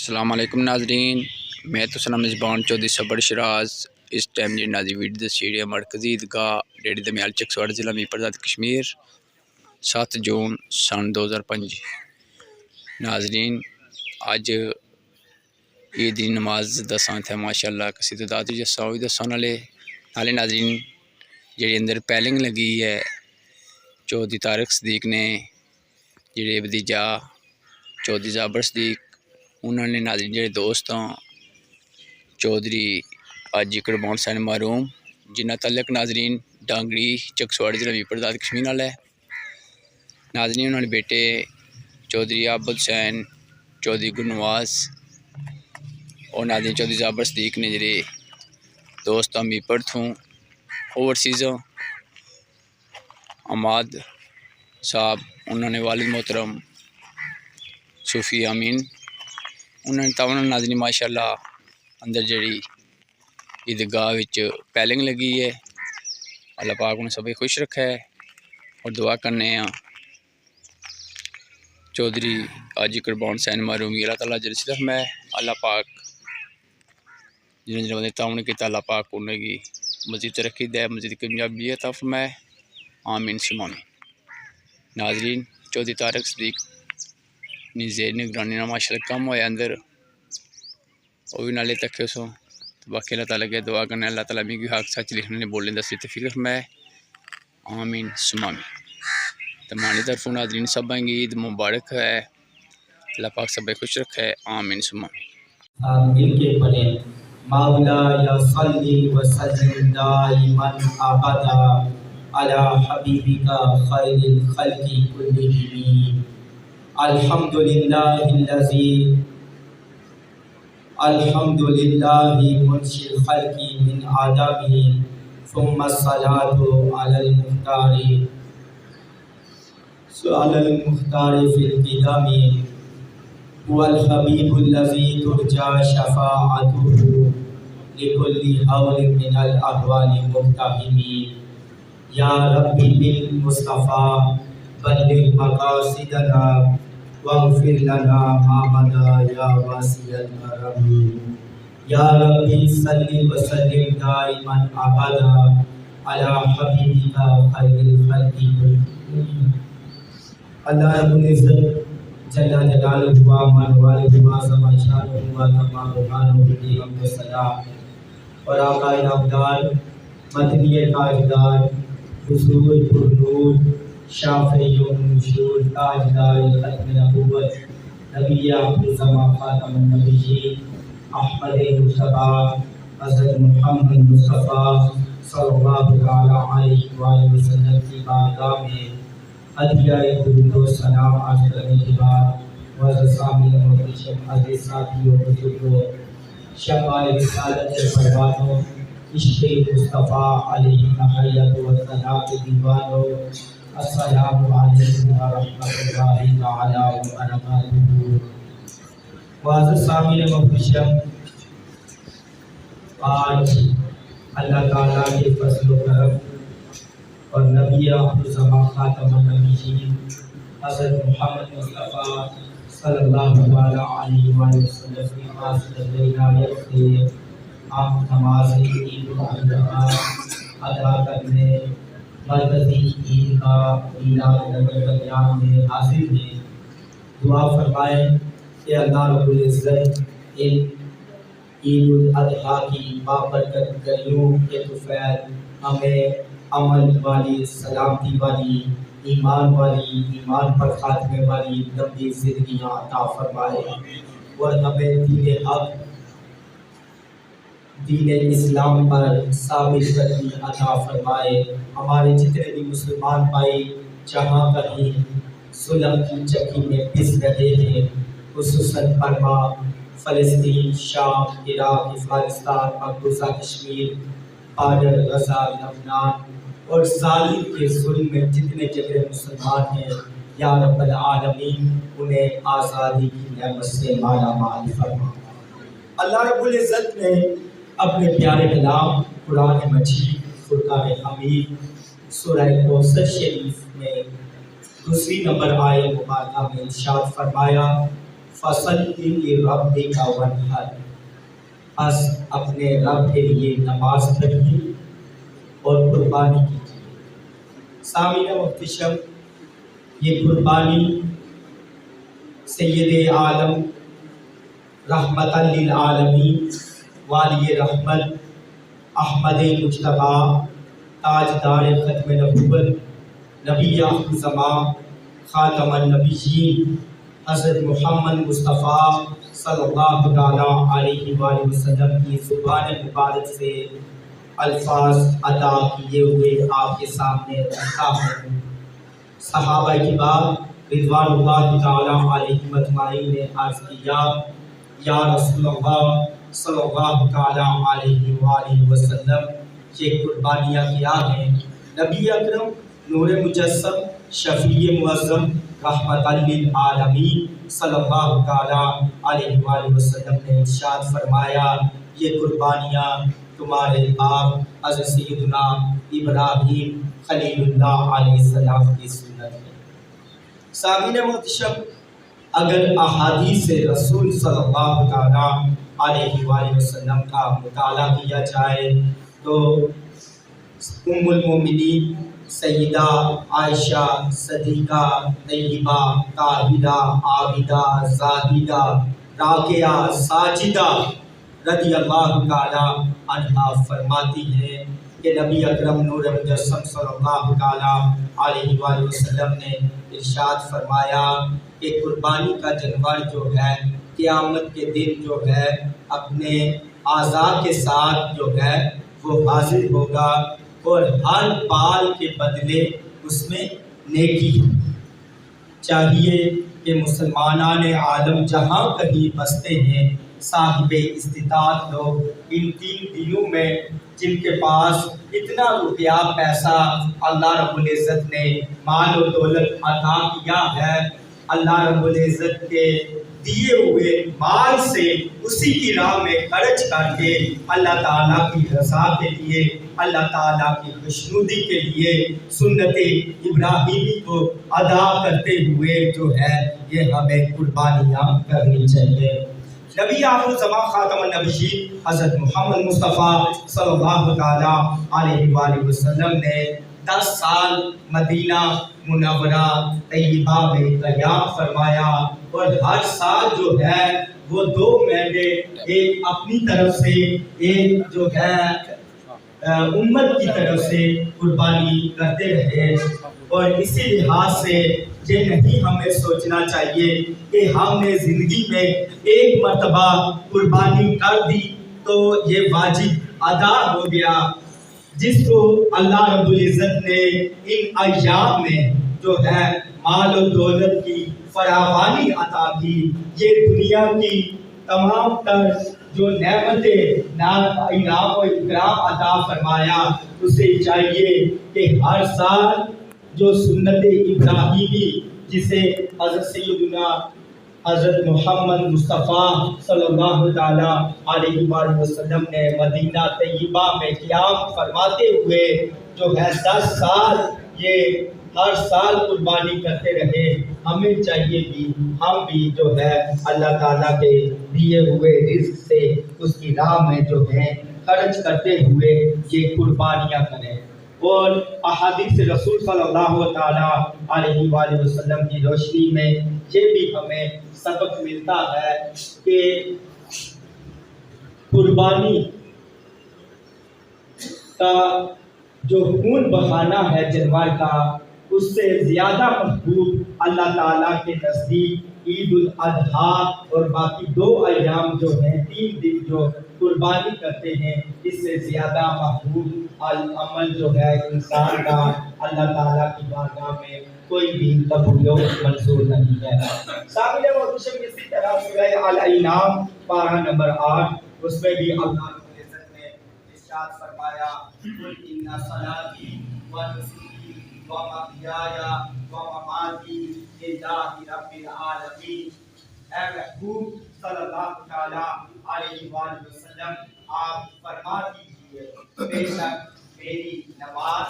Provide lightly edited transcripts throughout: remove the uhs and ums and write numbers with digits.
السلام علیکم ناظرین، میں تو سنا میزبان چودھری صبر شراز اس ٹائم جی نازی ویڈیو سٹیڈیم مرکزی عیدگاہ ڈیری دمیال چکسواڑ ضلع میپر ذات کشمیر 7 جون سن 2005 ناظرین اج عید دی نماز دساں تھے ماشاءاللہ کسی تعداد جسا ہوئی دساں نالے ناظرین جڑی اندر پیلنگ لگی ہے چودھری طارق صدیق نے جڑے بھتیجا چودھری زابر صدیق انہوں نے ناظرین جڑے دوست ہاں چودھری آجی قربان حسین معروم جنہ تعلق ناظرین ڈانگڑی چکسواڑ ضلع میپر ذات کشمیر نال ہے ناظرین انہوں نے بیٹے چودھری عابد حسین چودھری گلنواز اور ناظرین چودھری زابر صدیق نے جڑے دوست ہاں میپر تھوں اوورسیزوں اماد صاحب انہوں نے والد محترم صوفی امین انہوں نے تاون ناظرین ماشاءاللہ اندر جڑی عیدگاہ وچ پیلنگ لگی ہے اللہ پاک انہیں سبھی خوش رکھا ہے اور دعا کرنے ہیں چودھری آجی قربان حسین معروم اللہ تعالیٰ جرسی رحم ہے اللہ پاک جنہوں نے تعاون کیتا اللہ پاک انہیں کی مزید ترقی دے مزید کامیابی عطا فرمائے آمین ثم آمین ناظرین چودھری طارق صدیق نی زیر نگرانی ماشاءاللہ کم ہویا اندر وہ بھی نالے تک سو باقی اللہ تعالیٰ کے دعا کرنے اللہ تعالیٰ بھی حق سچ لکھنے نے بولنے دا توفیق فرمائے آمین ثم آمین تمہاری طرف ناظرین سب عید مبارک ہے اللہ پاک سب خوش رکھے آمین ثم آمین مل کے پڑھیں مولا یا صلی وسلم دائما ابدا علی حبیبک خیر الخلق کلہم الحمدللہ منشی الخلق من آدم ثم الصلاة على المختار في القدم هو الحبیب الذی ترجى شفاعته لكل حول من الاحوال مقتحم یا ربی بالمصطفى بلغ مقاصدنا واغفر لنا ما مضى یا واسع الکرم یا ربی صلی وسلم دائما ابدا علی حبیبک خیر الخلق کلہم۔ اللہ رب العزت جل جلالہ و من والد و سما شانہ و تمام برہانہ کی حمد و ثنا اور آقا ابدال مدنی تاجدار حضور پرنور شافع یوم نشور تاجدار ختم نبوت نبی آخر زمان خاتم النبیین احمد مصطفیٰ حضرت محمد مصطفیٰ صلی اللہ تعالی علیہ وآلہ وسلم کی بارگاہ میں عدیہ درود و سلام عرض کرنے کے بعد معزز سامعین محترم عزیز ساتھیوں بزرگوں شمع رسالت کے پروانوں عشق مصطفیٰ علیہ تحیت و ثنا کے دیوانوں السلام علیکم ورحمۃ اللہ تعالی وبرکاتہ۔ معزز سامعین محترم آج اللہ تعالیٰ کے فضل و کرم اور نبی آخر زمان خاتم النبیین حضرت محمد مصطفیٰ صلی اللہ علیہ وآلہ وسلم کی خاص عنایت سے ہم نماز عید الاضحیٰ ادا کرنے مرکزی عیدگاہ میلاد نگر بلیان میں حاضر ہیں۔ دعا فرمائیں کہ اللہ رب العزت ان عید الاضحیٰ کی بابرکت گلیوں کے طفیل ہمیں عمل والی سلامتی والی ایمان پر خاتمے والی لمبی زندگیاں عطا فرمائے اور ہمیں دین حق دین اسلام پر ثابت قدمی عطا فرمائے۔ ہمارے جتنے بھی مسلمان بھائی جہاں کہیں ظلم کی چکی میں پس رہے ہیں خصوصاً برما فلسطین شام عراق افغانستان مقبوضہ کشمیر بارڈر غزہ لبنان اور ظالم کے ظلم میں جتنے جگہ مسلمان ہیں یا رب العالمین انہیں آزادی کی نعمت سے مالا مال فرما۔ اللہ رب العزت نے اپنے پیارے کلام قرآن مجید فرقان حمید سورہ کوثر شریف میں دوسری نمبر آیت مبارکہ میں ارشاد فرمایا فصلی لربک وانحر، بس اپنے رب کے لیے نماز پڑھیے اور قربانی کیجیے۔ سامعین محتشم، یہ قربانی سید عالم رحمت للعالمین والی رحمت احمد مجتبیٰ تاجدار ختم نبوت نبی آخر زمان خاتم النبیین حضرت محمد مصطفیٰ صلی اللہ تعالیٰ علیہ وآلہ وسلم کی زبان مبارک سے الفاظ ادا کیے ہوئے آپ کے سامنے رکھتا ہوں۔ صحابہ کرام رضوان اللہ تعالیٰ علیہم اجمعین نے عرض کیا، یا رسول اللہ صلی اللہ تعالیٰ علیہ وآلہ وسلم، یہ قربانیاں کیا ہیں؟ نبی اکرم نور مجسم شفیع معظم رحمت للعالمین صلی اللہ تعالیٰ علیہ وآلہ وسلم نے ارشاد فرمایا، یہ قربانیاں تمہارے باپ حضرت سیدنا ابراہیم خلیل اللہ علیہ السلام کی سنت ہے۔ سامعین محتشم، اگر احادیث رسول صلی اللہ تعالیٰ علیہ وآلہ وسلم کا مطالعہ کیا جائے تو ام المومنین سیدہ عائشہ صدیقہ طیبہ طاہرہ عابدہ زاہدہ راکعہ ساجدہ رضی اللہ تعالیٰ عنہا فرماتی ہیں کہ نبی اکرم نور مجسم صلی اللہ تعالیٰ علیہ وآلہ وسلم نے ارشاد فرمایا کہ قربانی کا جانور جو ہے قیامت کے دن جو ہے اپنے اعضاء کے ساتھ جو ہے وہ حاضر ہوگا اور ہر بال کے بدلے اس میں نیکی ہے۔ چاہیے کہ مسلمانان عالم جہاں کہیں بستے ہیں، صاحب استطاعت لوگ ان 3 دنوں میں جن کے پاس اتنا روپیہ پیسہ اللہ رب العزت نے مال و دولت عطا کیا ہے، اللہ رب العزت کے دیے ہوئے مال سے اسی کی راہ میں خرچ کر کے اللہ تعالیٰ کی رضا کے لیے، اللہ تعالیٰ کی خوشنودی کے لیے سنت ابراہیمی کو ادا کرتے ہوئے جو ہے یہ ہمیں قربانیاں کرنی چاہیے۔ نبی آخر زمان خاتم النبیین حضرت محمد مصطفیٰ صلی اللہ تعالیٰ علیہ وآلہ وسلم نے 10 سال مدینہ منورہ طیبہ میں قیام فرمایا اور ہر سال جو ہے وہ 2 مہینے ایک اپنی طرف سے ایک جو ہے امت کی طرف سے قربانی کرتے رہے، اور اسی لحاظ سے یہ نہیں ہمیں سوچنا چاہیے کہ ہم نے زندگی میں ایک مرتبہ قربانی کر دی تو یہ واجب ادا ہو گیا۔ جس کو اللہ رب العزت نے ان ایام میں جو ہے مال و دولت کی فراوانی عطا کی، یہ دنیا کی تمام تر جو نعمتیں انعام و اکرام عطا فرمایا، اسے چاہیے کہ ہر سال جو سنت ابراہیمی جسے حضرت سیدنا حضرت محمد مصطفیٰ صلی اللہ تعالیٰ علیہ وآلہ وسلم نے مدینہ طیبہ میں قیام فرماتے ہوئے جو ہے 10 سال یہ ہر سال قربانی کرتے رہے، ہمیں چاہیے کہ ہم بھی جو ہے اللہ تعالیٰ کے دیے ہوئے رزق سے اس کی راہ میں جو ہے خرچ کرتے ہوئے یہ قربانیاں کریں۔ اور احادیث رسول صلی اللہ تعالیٰ علیہ وآلہ وسلم کی روشنی میں یہ بھی ہمیں سبق ملتا ہے کہ قربانی کا جو خون بہانا ہے جانور کا، اس سے زیادہ محبوب اللہ تعالیٰ کے نزدیک عید الاضحیٰ اور باقی 2 ایام جو ہیں 3 دن جو قربانی کرتے ہیں، اس سے زیادہ محبوب عمل جو ہے انسان کا اللہ تعالیٰ کی بارگاہ میں کوئی بھی قبول و منظور نہیں ہے۔ سامعین محترم، اسی طرح سورہ الانعام پارہ نمبر 8 اس میں بھی اللہ رب العزت نے ارشاد فرمایا، قل ان صلاتی و نسکی و محیای و مماتی للہ رب العالمین۔ اے محبوب صلی اللہ تعالیٰ علیہ وآلہ وسلم، آپ فرما دیجیے، بے شک میری نماز،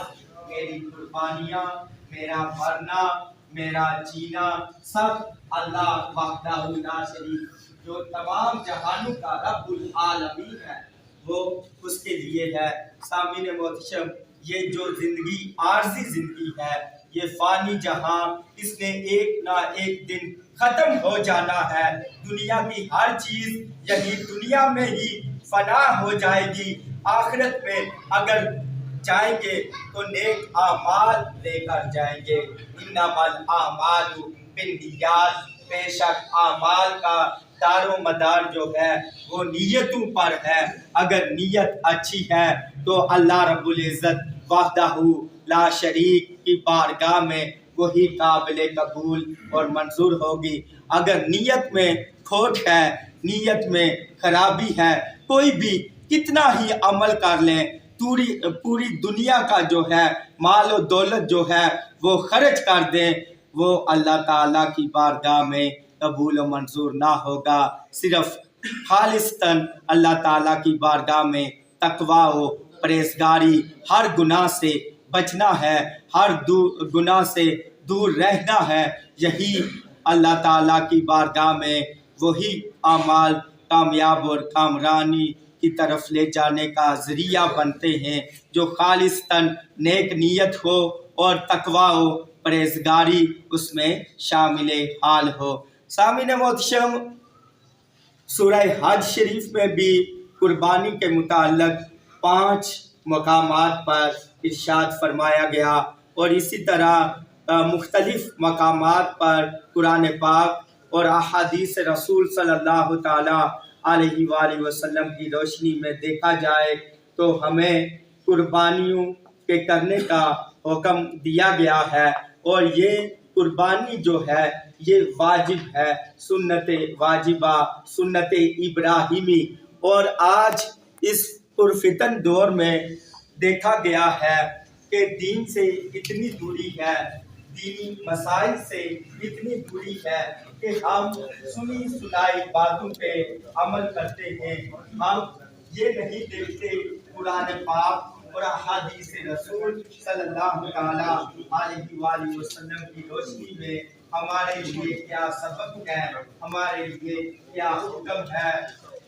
میری قربانیاں، میرا مرنا، میرا جینا سب اللہ وحدہ لا شریک جو تمام جہانوں کا رب العالمین ہے وہ اس کے لیے ہے۔ سامعین محتشم، یہ جو زندگی عارضی زندگی ہے، یہ فانی جہاں، اس نے ایک نہ ایک دن ختم ہو جانا ہے۔ دنیا کی ہر چیز یہی دنیا میں ہی فنا ہو جائے گی۔ آخرت میں اگر جائیں گے تو نیک اعمال لے کر جائیں گے۔ انما الاعمال بالنیات، بے شک اعمال کا دار و مدار جو ہے وہ نیتوں پر ہے۔ اگر نیت اچھی ہے تو اللہ رب العزت وحدہ لا شریک کی بارگاہ میں وہی قابل قبول اور منظور ہوگی۔ اگر نیت میں کھوٹ ہے، نیت میں خرابی ہے، کوئی بھی کتنا ہی عمل کر لیں، پوری دنیا کا جو ہے مال و دولت جو ہے وہ خرچ کر دیں، وہ اللہ تعالیٰ کی بارگاہ میں قبول و منظور نہ ہوگا۔ صرف خالصتاً اللہ تعالیٰ کی بارگاہ میں تقویٰ و پرہیزگاری، ہر گناہ سے بچنا ہے، ہر گناہ سے دور رہنا ہے۔ یہی اللہ تعالیٰ کی بارگاہ میں وہی اعمال کامیاب اور کامرانی کی طرف لے جانے کا ذریعہ بنتے ہیں جو خالصتاً نیک نیت ہو اور تقویٰ و پرہیزگاری اس میں شامل حال ہو۔ سامعین محتشم، سورہ حج شریف میں بھی قربانی کے متعلق 5 مقامات پر ارشاد فرمایا گیا، اور اسی طرح مختلف مقامات پر قرآن پاک اور احادیث رسول صلی اللہ تعالیٰ علیہ وآلہ وسلم کی روشنی میں دیکھا جائے تو ہمیں قربانیوں کے کرنے کا حکم دیا گیا ہے، اور یہ قربانی جو ہے یہ واجب ہے، سنت واجبہ، سنت ابراہیمی۔ اور آج اس پرفتن دور میں دیکھا گیا ہے کہ دین سے اتنی دوری ہے، دینی مسائل سے اتنی دوری ہے کہ ہم سنی سنائی باتوں پہ عمل کرتے ہیں۔ ہم یہ نہیں دیکھتے قرآن پاک اور احادیث رسول صلی اللہ تعالیٰ علیہ وآلہ وسلم کی روشنی میں ہمارے لیے کیا سبق ہے، ہمارے لیے کیا حکم ہے۔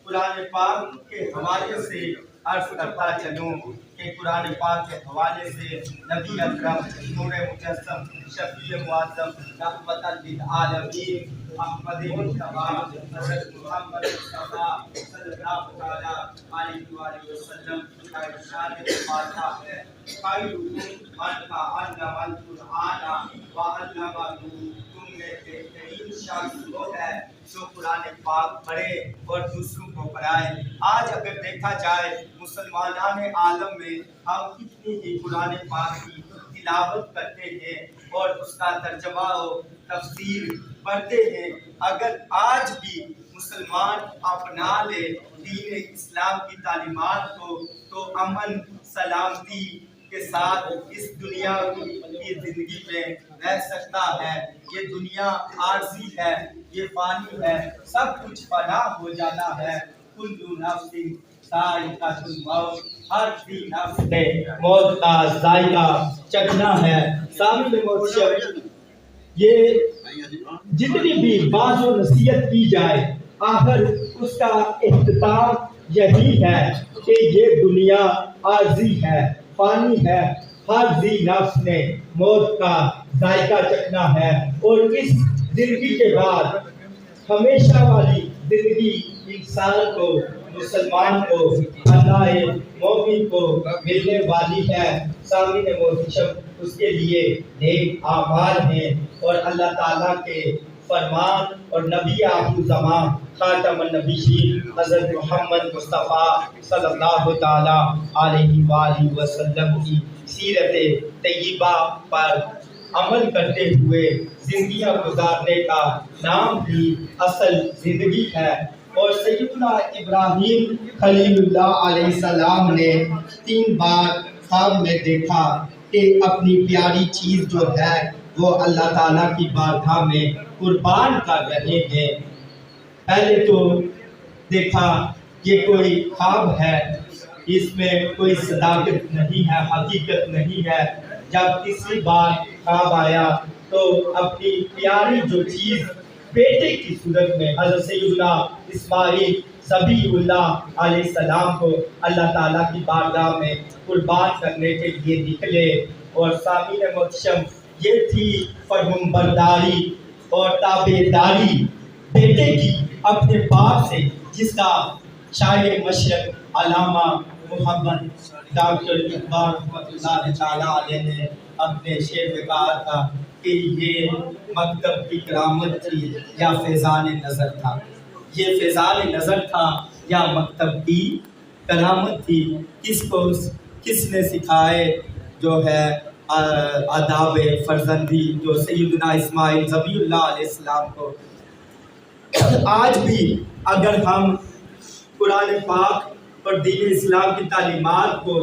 قرآن پاک کے حوالے سے عرض کرتا چلوں کہ قرآن پاک کے حوالے سے نبی اکرم نور مجسم شفیع معظم رحمت للعالمین احمد مصطفیٰ حضرت محمد مصطفیٰ صلی اللہ تعالیٰ علیہ وآلہ وسلم کا ارشاد فاتحہ ہے، خیرکم من تعلم القرآن وعلمہ۔ تم میں بہترین شخص وہ ہے جو قرآن پاک پڑھے اور دوسروں کو پڑھائے۔ آج اگر دیکھا جائے مسلمانان عالم میں ہم کتنی ہی قرآن پاک کی تلاوت کرتے ہیں اور اس کا ترجمہ و تفسیر پڑھتے ہیں۔ اگر آج بھی مسلمان اپنا لے دین اسلام کی تعلیمات کو تو امن سلامتی کے ساتھ اس دنیا کی زندگی میں رہ سکتا ہے۔ یہ دنیا عارضی ہے، یہ فانی ہے، سب کچھ فنا ہو جانا ہے۔ کل نفس ذائقۃ الموت، ہر بھی نفس نے موت کا ذائقہ چکھنا ہے۔ سامعین محتشم، یہ جتنی بھی باز و نصیحت کی جائے آخر اس کا اختتام یہی ہے کہ یہ دنیا عارضی ہے، فانی ہے، ہر ذی نفس نے موت کا ذائقہ چکھنا ہے، اور اس زندگی کے بعد ہمیشہ والی زندگی انسان کو، مسلمان کو، اللہ مومن کو ملنے والی ہے۔ سامعین محتشم، اس کے لیے نیک اعمال ہیں، اور اللہ تعالیٰ کے فرمان اور نبی آخر زمان خاتم النبیین حضرت محمد مصطفیٰ صلی اللہ تعالیٰ علیہ وآلہ وسلم کی سیرت طیبہ پر عمل کرتے ہوئے زندگیاں گزارنے کا نام بھی اصل زندگی ہے۔ اور سیدنا ابراہیم خلیل اللہ علیہ السلام نے 3 بار خواب میں دیکھا کہ اپنی پیاری چیز جو ہے وہ اللہ تعالیٰ کی بارگاہ میں قربان کر رہے ہیں۔ پہلے تو دیکھا یہ کوئی خواب ہے، اس میں کوئی صداقت نہیں ہے، حقیقت نہیں ہے۔ جب تیسری بار خواب آیا تو اپنی پیاری جو چیز بیٹے کی صورت میں حضرت سیدنا اسماعیل ذبیح اللہ علیہ السلام کو اللہ تعالیٰ کی بارگاہ میں قربان کرنے کے لیے نکلے. اور سامعین محترم یہ تھی فرمانبرداری اور تابعداری بیٹے کی اپنے باپ سے، جس کا شاعر مشرق علامہ محمد ڈاکٹر اقبال رحمۃ اللہ تعالیٰ علیہ نے اپنے شعر میں کہا تھا کہ یہ مکتب کی کرامت تھی یا فیضان نظر تھا. یہ فیضان نظر تھا یا مکتب کی کرامت تھی. کس نے سکھائے جو ہے آداب فرزندی جو سیدنا اسماعیل ذبیح اللہ علیہ السلام کو. آج بھی اگر ہم قرآن پاک اور دین اسلام کی تعلیمات کو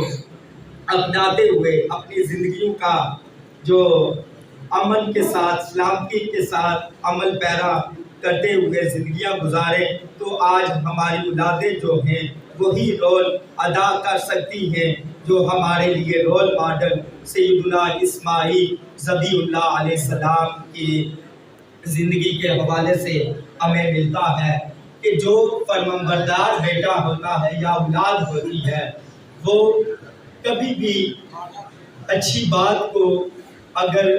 اپناتے ہوئے اپنی زندگیوں کا جو امن کے ساتھ سلامتی کے ساتھ عمل پیرا کرتے ہوئے زندگیاں گزاریں تو آج ہماری اولادیں جو ہیں وہی رول ادا کر سکتی ہیں جو ہمارے لیے رول ماڈل سیدنا اسماعیل ذبیح اللہ علیہ السلام کی زندگی کے حوالے سے ہمیں ملتا ہے کہ جو فرمانبردار بیٹا ہوتا ہے یا اولاد ہوتی ہے وہ کبھی بھی اچھی بات کو اگر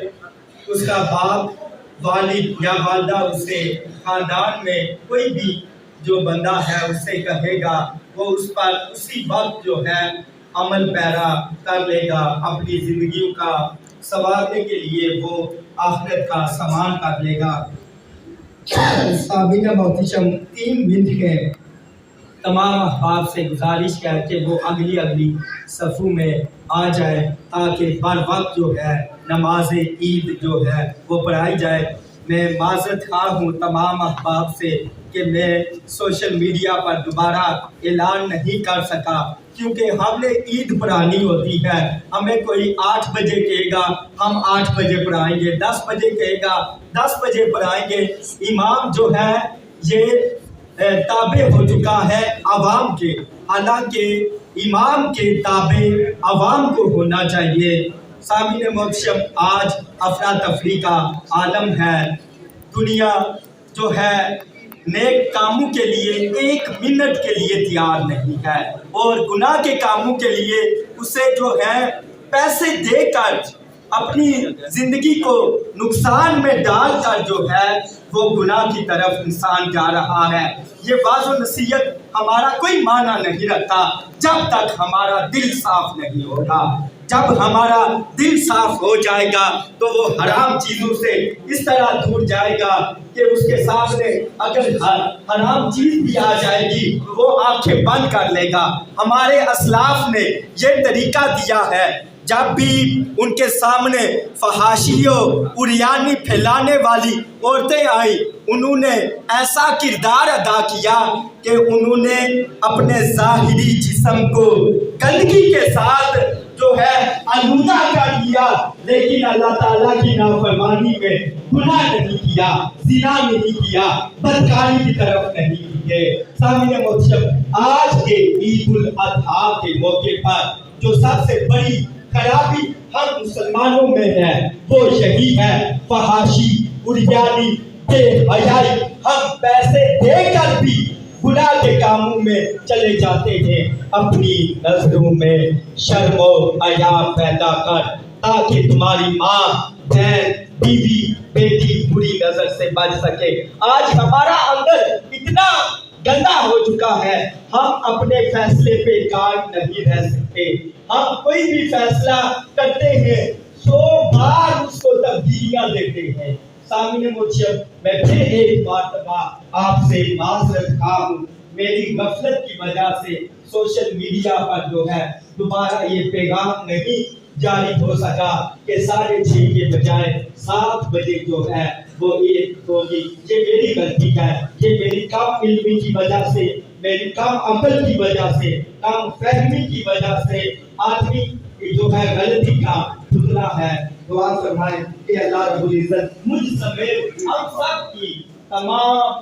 اس کا باپ والد یا والدہ اسے خاندان میں کوئی بھی جو بندہ ہے اس سے کہے گا وہ اس پر اسی وقت جو ہے عمل پیرا کر لے گا. اپنی زندگیوں کا سنوارنے کے لیے وہ آخرت کا سامان کر لے گا. سامعین محترم 3 منٹ کے تمام احباب سے گزارش ہے کہ وہ اگلی صفوں میں آ جائے تاکہ بر وقت جو ہے نماز عید جو ہے وہ پڑھائی جائے. میں معذرت خواہ ہوں تمام احباب سے کہ میں سوشل میڈیا پر دوبارہ اعلان نہیں کر سکا کیونکہ ہم نے عید پڑھانی ہوتی ہے. ہمیں کوئی 8 بجے کہے گا ہم 8 بجے پڑھائیں گے، 10 بجے کہے گا 10 بجے پڑھائیں گے. امام جو ہے یہ تابع ہو چکا ہے عوام کے، حالانکہ امام کے تابع عوام کو ہونا چاہیے. سامعین محترم آج افراتفری کا عالم ہے. دنیا جو ہے نیک کاموں کے لیے 1 منٹ کے لیے تیار نہیں ہے اور گناہ کے کاموں کے لیے اسے جو ہے پیسے دے کر اپنی زندگی کو نقصان میں ڈال کر جو ہے وہ گناہ کی طرف انسان جا رہا ہے. یہ واضح و نصیحت ہمارا کوئی معنی نہیں رکھتا جب تک ہمارا دل صاف نہیں ہوگا. جب ہمارا دل صاف ہو جائے گا تو وہ حرام چیزوں سے اس طرح دور جائے گا کہ اس کے سامنے اگر حرام چیز بھی آ جائے گی وہ آنکھیں بند کر لے گا. ہمارے اسلاف نے یہ طریقہ دیا ہے جب بھی ان کے سامنے فحاشیوں عریانی پھیلانے والی عورتیں آئیں انہوں نے ایسا کردار ادا کیا کہ انہوں نے اپنے ظاہری جسم کو گندگی کے ساتھ جو ہے آلودہ کر دیا، لیکن اللہ تعالیٰ کی نافرمانی میں گناہ نہیں کیا، زنا نہیں کیا، بدکاری کی طرف نہیں کیے. سامعین محترم آج کے عید الاضحیٰ کے موقع پر جو سب سے بڑی خرابی ہم مسلمانوں میں ہے وہ یہی ہے فحاشی عریانی بے حیائی. ہم پیسے دے کر بھی گناہ کے کاموں میں چلے جاتے ہیں. اپنی نظروں میں شرم و حیا پیدا کر تاکہ تمہاری ماں بہن بیوی بیٹی بری نظر سے بچ سکے. آج ہمارا اندر اتنا گندا ہو چکا ہے ہم اپنے فیصلے پہ قائم نہیں رہ سکتے. ہم کوئی بھی فیصلہ کرتے ہیں 100 بار اس کو تبدیلیاں دیتے ہیں. سامعین محترم میں پھر ایک مرتبہ آپ سے معذرت خواہ ہوں، میری غفلت کی وجہ سے سوشل میڈیا پر جو ہے دوبارہ یہ پیغام نہیں جاری ہو سکا کہ 6:30 کے بجائے 7 بجے جو ہے وہ عید ہوگی. یہ میری غلطی ہے، یہ میری کم علمی کی وجہ سے، میری کم عمل کی وجہ سے، کم فہمی کی وجہ سے آدمی جو ہے غلطی کا پتلا ہے. دعا فرمائیں کہ اللہ رب العزت مجھ سمیت ہم سب کی تمام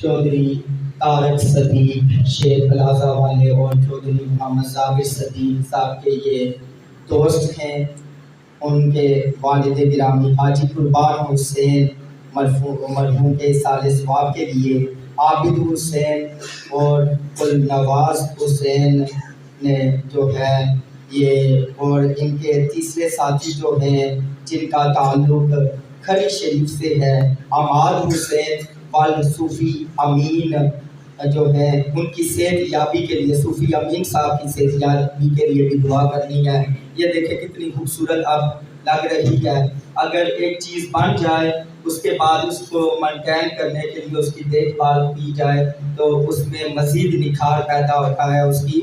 چودھری طارق صدیق شیر پلازا والے اور چودھری محمد ظاہر صدیق صاحب کے یہ دوست ہیں. ان کے والد گرامی حاجی قربان حسین مرحوم کے سال ثواب کے لیے عابد حسین اور گلنواز حسین نے جو ہے یہ، اور ان کے تیسرے ساتھی جو ہیں جن کا تعلق کھری شریف سے ہے، عماد حسین والد صوفی امین جو ہے، ان کی صحت یابی کے لیے صوفی امین صاحب کی صحت یابی کے لیے بھی دعا کرنی ہے. یہ دیکھیں کتنی خوبصورت اب لگ رہی ہے. اگر ایک چیز بن جائے اس کے بعد اس کو مینٹین کرنے کے لیے اس کی دیکھ بھال کی جائے تو اس میں مزید نکھار پیدا ہوتا ہے، اس کی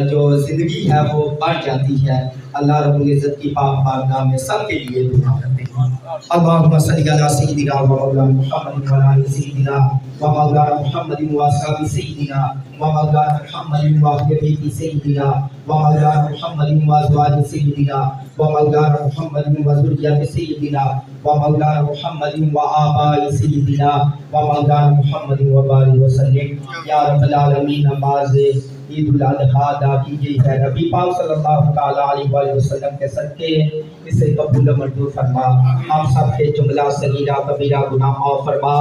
جو زندگی ہے وہ بڑھ جاتی ہے. اللہ رب العزت کی پاک بارگاہ میں سب کے لیے دعا کرتے ہیں. اللہم صلی علی سیدنا و مولانا محمد و علی سیدنا و مولانا محمد و اصحاب سیدنا و مولانا محمد و اہل بیت سیدنا و مولانا محمد و ازواج سیدنا و مولانا محمد و ذریات سیدنا و مولانا محمد و آباء سیدنا و مولانا محمد و بارک وسلم. یا رب العالمین نماز عید الاضحیٰ ادا کیجیے ہے. نبی پاک صلی اللہ تعالیٰ علیہ وآلہ وسلم کے صدقے اسے قبول منظور فرما. ہم سب کے جملہ صغیرہ کبیرہ گناہ معاف فرما.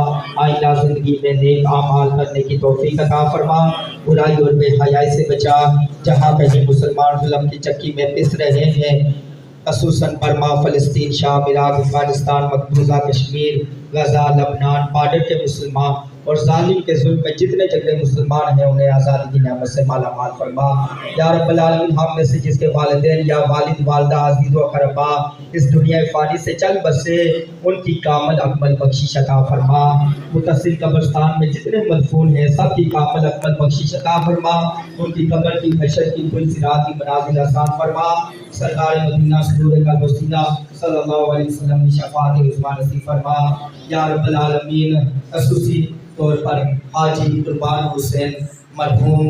آئندہ زندگی میں نیک اعمال کرنے کی توفیق عطا فرما. برائی اور بے حیائی سے بچا. جہاں کہیں مسلمان ظلم کی چکی میں پس رہے ہیں، خصوصاً برما، فلسطین، شام، عراق، افغانستان، مقبوضہ کشمیر، غزہ، لبنان بارڈر کے مسلمان اور ظالم کے ظلم میں جتنے جگہ مسلمان ہیں انہیں آزادی کی نعمت سے مالا مال فرما. یا رب العالمین ہم میں سے جس کے والدین یا والد والدہ عزیز و اقربا اس دنیا فانی سے چل بسے ان کی کامل اکمل بخشش عطا فرما. متصل قبرستان میں جتنے مدفون ہیں سب کی کامل اکمل بخشش عطا فرما. ان کی قبر کی حشر کی پل صراط کی منازل آسان فرما. سرکار مدینہ سرور قلب و سینہ صلی اللہ علیہ وسلم کی شفاعت عظمیٰ نصیب فرما. یا رب العالمین خصوصی طور پر حاجی قربان حسین مرحوم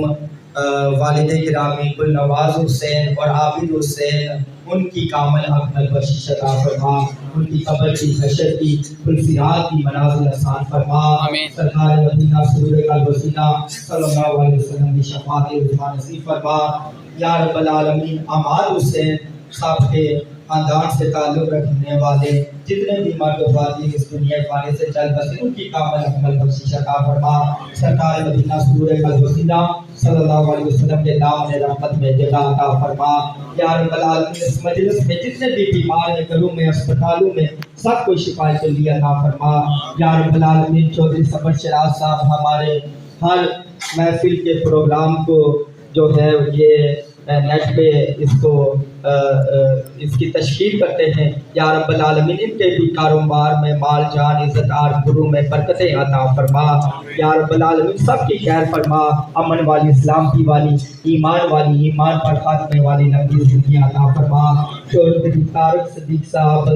والد گرامی گلنواز حسین اور عابد حسین ان کی کامل اکمل بخشش عطا فرما. ان کی قبر کی حشر کی پل صراط کی منازل آسان فرما. سرکار مدینہ سرور قلب و سینہ صلی اللہ علیہ وسلم کی شفاعت عظمیٰ نصیب فرما. یا رب العالمین عماد حسین صاحب کے خاندان سے تعلق رکھنے والے جتنے بھی مرد و خواتین اس دنیا فانی سے چل بسے ان کی کامل اکمل بخشش عطا فرما. سرکار مدینہ سرور قلب و سینہ صلی اللہ علیہ وسلم کے دامن رحمت میں جگہ عطا فرما. یا رب العالمین اس مجلس میں جتنے بھی بیمار ہیں گھروں میں اسپتالوں میں سب کو شفا جلدی عطا فرما. یا رب العالمین چودھری صبر شراز صاحب ہمارے ہر محفل کے پروگرام کو جو ہے یہ نیٹ پہ اس کی تشکیل کرتے ہیں. یا رب العالمین ان کے بھی کاروبار میں مال جان عزت آر گرو میں برکتیں عطا فرما. یا رب العالمین سب کی خیر فرما. امن والی، سلامتی والی، ایمان والی، ایمان پر خاتمے والی لمبی زندگی عطا فرما. چودھری طارق صدیق صاحب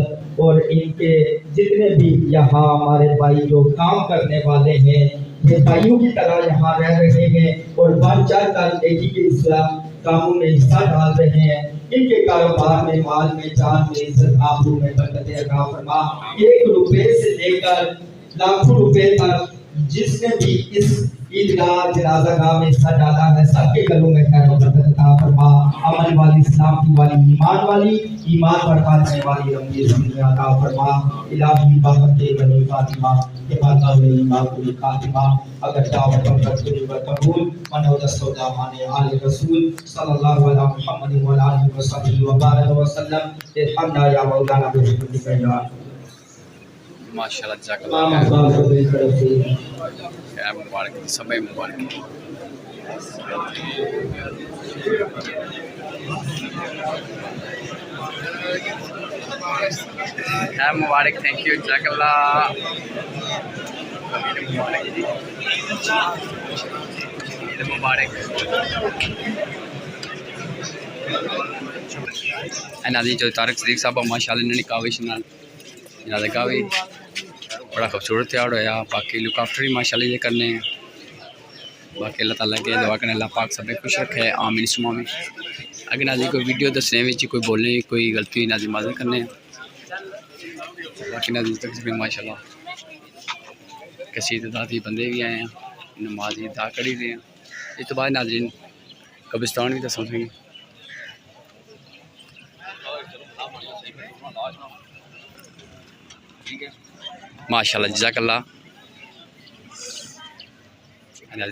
اور ان کے جتنے بھی یہاں ہمارے بھائی جو کام کرنے والے ہیں یہ بھائیوں کی طرح یہاں رہ رہے ہیں اور بڑھ چڑھ کر ایک ہی کے اسلام کاموں میں حصہ ڈال رہے ہیں. ان کے کاروبار میں، مال میں، جان میں، عزت آبرو میں برکتیں عطا فرما. 1 روپے سے لے کر لاکھوں روپے تک جس نے بھی اس عیدگاہ جنازہ گاہ میں حصہ ڈالا ہے سب کے گھروں میں خیر و برکت عطا فرما. امن والی، سلامتی والی، ایمان پر خاتمے والی لمبی زندگی عطا فرما. الہی بابت بنی فاطمہ کے ماتا ہوئی باقی خاتمہ اگر دعوت و قبول منود السودامان آل رسول صلی اللہ علیہ محمد و آلہ وصحبہ وبارک وسلم. الحمدہ یا مولانا بحمدک یا ماشاءاللہ جزاک تمام اللہ احباب کو میری طرف سے خیر مبارک، سب مبارک. خیر مبارک، تھینک یو، جزاک اللہ. مبارک جی، عید مبارک. ناظرین جو طارق صدیق صاحب ماشاءاللہ انہوں نے کاوش نال جنازہ کاوی بڑا خوبصورت تیار ہویا. باقی لک آفٹر بھی ماشاءاللہ یہ کرنے ہیں. باقی اللہ تعالیٰ کے دعا کرنے اللہ پاک سب خوش رکھے، آمین ثم آمین. اگر ناظرین کوئی ویڈیو دسنے میں کوئی بولنے کوئی غلطی ناظرین معذرت کرنے ہیں. باقی ناظرین تک بھی ماشاءاللہ کسی تعدادی بندے بھی آئے ہیں نماز ادا کری دے ہیں اس تو بعد ناظرین قبرستان بھی دسوں گے ماشاء اللہ جزاک اللہ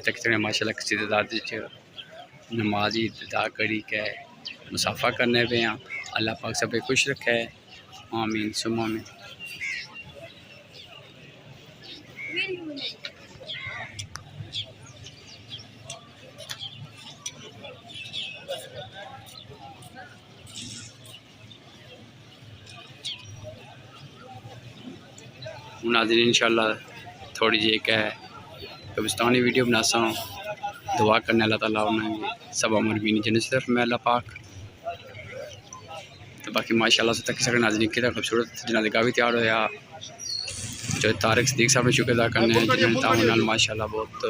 تک ماشاء اللہ کسی تعداد نماز ادا کری کے مسافہ کرنے پہ ہیں اللہ پاک سب پہ خوش رکھے آمین ثم آمین ناظرین انشاءاللہ تھوڑی جی ایک ہے قبرستانی ویڈیو بناسا ہوں دعا کرنے اللہ تعالیٰ انہیں سب عمر بینی جنت سے طرف میں اللہ پاک تو باقی ماشاءاللہ سے تک سکر ناظرین کی طرح خوبصورت جنازہ گاہ بھی تیار ہویا جو طارق صدیق صاحب نے شکر ادا کرنے ہیں جنہوں نے تعاون ماشاءاللہ بہت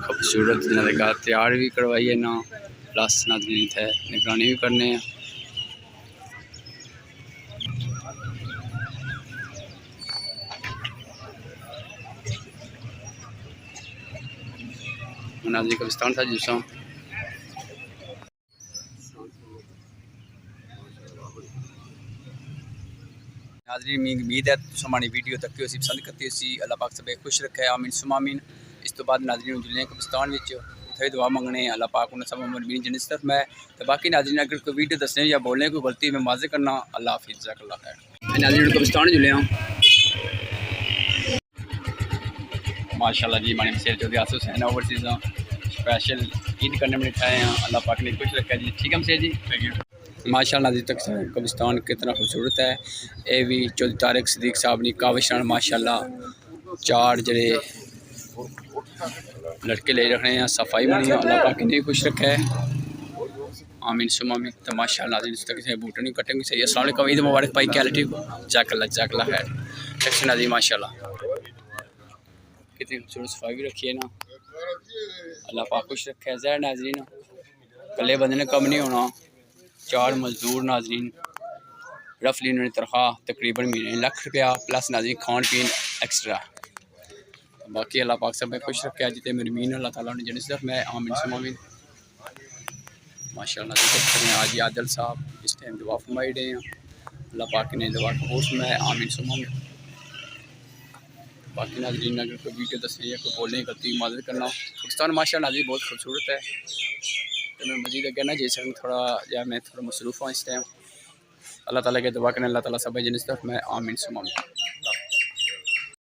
خوبصورت جنازہ گاہ تیار بھی کروائی ہے نا پلس ناظرین تھے نگرانی بھی کرنے ہیں ناظرین قبرستان تھا جسوں ناظرین امید ہے تو ہماری ویڈیو تک اسی پسند کرتی اسی اللہ پاک سب خوش رکھے آمین ثم آمین اس تو بعد ناظرین جلنے قبرستان اتنے دعا منگنے اللہ پاک انہیں سب عمر بینی جنت طرف میں تو باقی ناظرین اگر کوئی ویڈیو دسنے یا بولنے کوئی غلطی میں واضح کرنا اللہ حافظ جزاک اللہ خیر ناظرین قبرستان جلے ہوں ماشاء اللہ جی ہماری مسیر جو آصف حسین اوورسیز اسپیشل عید کرنے میں اٹھائے ہیں اللہ پاک نے خوش رکھا جی ٹھیک ہے مسیر جی ماشاء اللہ ناظرین تک قبرستان کتنا خوبصورت ہے اے بھی چودھری طارق صدیق صاحب نے کاوشان ماشاء اللہ 4 جڑے لڑکے لے رکھنے ہیں صفائی بنی ہے اللہ پاک نے خوش رکھا ہے آمین ثم آمین تو ماشاء اللہ ناظرین تک بوٹے نہیں کٹیں گے صحیح السلام علیکم عید مبارک بھائی کیا ٹھیک ہو جزاک اللہ خیر ٹیکس ناظرین ماشاء اللہ کتنی خوبصورت صفائی بھی رکھی ہے نا اللہ پاک خوش رکھا ہے زہر ناظرین کلے بندے نے کم نہیں ہونا 4 مزدور ناظرین رفلی انہوں نے تنخواہ تقریباً مہینے ₹1,00,000 پلس ناظرین کھان پین ایکسٹرا باقی اللہ پاک سب میں خوش رکھا ہے جتنے مرمین اللہ تعالیٰ نے جنت طرف میں آمین ثم آمین ماشاء اللہ آج عادل صاحب اس ٹائم دعا فرمائی رہے ہیں اللہ پاک نے دعا قبول فرمائے آمین ثم آمین باقی ناظرین اگر کوئی ویڈیو دسنے یا کوئی بولنے کی غلطی معذرت کرنا پاکستان ماشاء اللہ ناظرین بہت خوبصورت ہے تو میں مزید اگر نا جیسے تھوڑا میں تھوڑا مصروف ہوں اس ٹائم اللہ تعالیٰ کے دعا کرنے اللہ تعالیٰ سب جنت طرف میں آمین ثم آمین